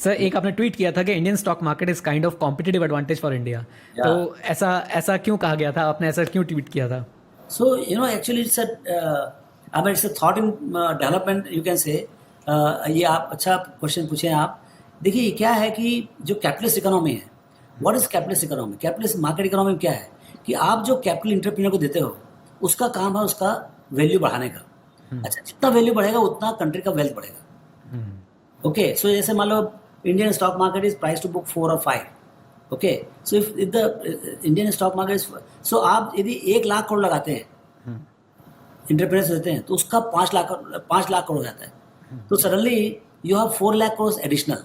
Sir एक आपने tweet किया था कि Indian stock market is kind of competitive advantage for India, तो Yeah. ऐसा ऐसा क्यों कहा गया था, आपने ऐसा क्यों ट्वीट किया था? So, actually it's I mean, it's a thought in development, you can say. ये आप अच्छा क्वेश्चन पूछे हैं आप। देखिए क्या है कि जो कैपिटलिस्ट इकोनॉमी है, what is capitalist economy? Capitalist market economy में क्या है कि आप जो कैपिटल इंटरप्रीनियर को देते हो, उसका काम है उसका वैल्यू बढ़ाने का। अच्छा, जितना वैल्यू बढ़ेगा उतना कंट्री का वेल्थ बढ़ेगा। ओके, सो जैसे मान लो Indian stock market is price to book 4 और 5। Okay, so if the Indian stock market, so आप यदि 1 लाख करोड़ लगाते हैं, इंटरप्रेन्योर्स देते हैं, तो उसका 5 लाख करोड़ हो जाता है। तो suddenly you have 4 lakh crore additional.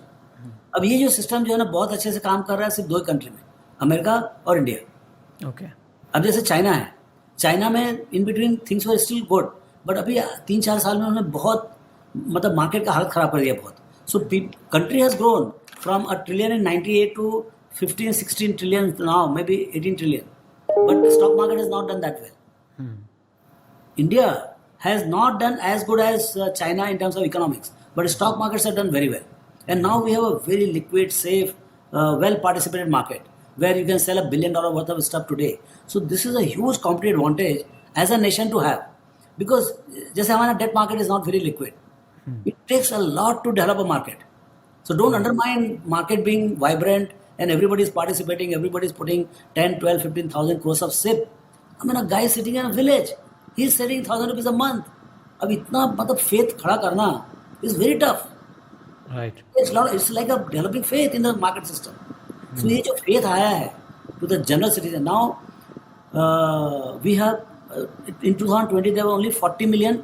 अब ये जो सिस्टम जो है ना बहुत अच्छे से काम कर रहा है सिर्फ 2 कंट्री में, अमेरिका और इंडिया। ओके। अब जैसे चाइना है, चाइना में in between things were still good, but अभी 3-4 साल में उन्होंने बहुत मतलब मार्केट का हालत खराब कर दिया बहुत। So country has grown from a trillion in 98 to 15-16 trillion now, may be 18 trillion, but stock market has not done that well. India has not done as good as China in terms of economics, but stock markets have done very well. And now we have a very liquid, safe, well participated market where you can sell $1 billion worth of stuff today. So this is a huge competitive advantage as a nation to have, because just our debt market is not very liquid. It takes a lot to develop a market. So don't undermine market being vibrant and everybody is participating, everybody is putting 10, 12, 15,000 crores of SIP. I mean, a guy sitting in a village, he is saving 1,000 rupees a month. अब इतना मतलब faith खड़ा करना is very tough. Right. It's like a developing faith in the market system. So ये जो faith आया है to the general citizen now, we have in 2020 there were only 40 million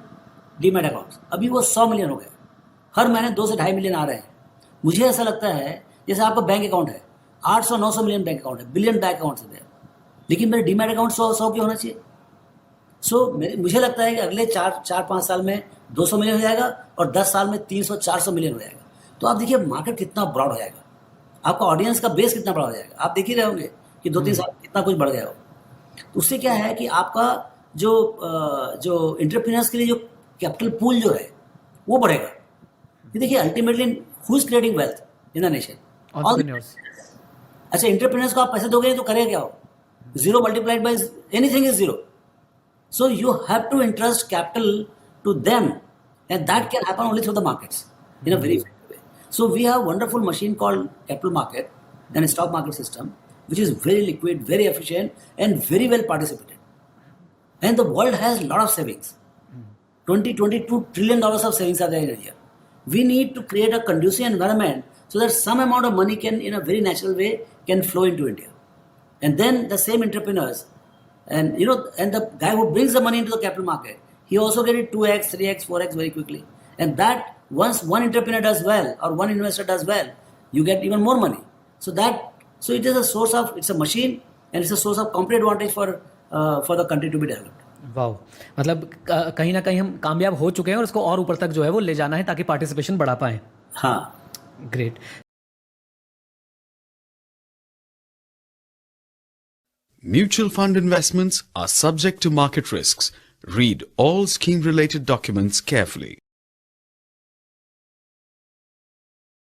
demat accounts, अभी वो 100 मिलियन हो गए। हर महीने 2 से 2.5 मिलियन आ रहे हैं। मुझे ऐसा लगता है जैसे आपका बैंक अकाउंट है, 800-900 मिलियन बैंक अकाउंट है, बिलियन बैंक अकाउंट है, लेकिन मेरे डीमैट अकाउंट 100 क्यों होना चाहिए? सो मुझे लगता है कि अगले 4-5 साल में 200 मिलियन हो जाएगा और 10 साल में 300-400 मिलियन हो जाएगा। तो आप देखिए मार्केट कितना ब्रॉड हो जाएगा, आपका ऑडियंस का बेस कितना बड़ा हो जाएगा। आप देख ही रहे होंगे कि 2-3 साल में कितना कुछ बढ़ गया हो। तो उससे क्या है कि आपका जो एंटरप्रेन्योर्स के लिए जो कैपिटल पूल जो है वो बढ़ेगा। ये देखिए ultimately who is creating wealth in the nation? Entrepreneurs. अच्छा, एंटरप्रेन्योर्स को आप पैसे दोगे तो करेगा क्या हो? 0 multiplied by anything is 0। So you have to entrust capital to them, and that can happen only through the markets in a very effective way. So we have a wonderful machine called capital market and a stock market system, which is very liquid, very efficient, and very well participated. And the world has a lot of savings. $22 trillion of savings are there in a year. We need to create a conducive environment so that some amount of money can, in a very natural way, can flow into India. And then the same entrepreneurs, and and the guy who brings the money into the capital market, he also get it 2x, 3x, 4x very quickly. And that once one entrepreneur does well or one investor does well, you get even more money. So it is a source of, it's a machine and it's a source of competitive advantage for the country to be developed. वाह, मतलब कहीं ना कहीं हम कामयाब हो चुके हैं और इसको और ऊपर तक जो है वो ले जाना है ताकि पार्टिसिपेशन बढ़ा पाए। हाँ, great. Mutual fund investments are subject to market risks. Read all scheme-related documents carefully.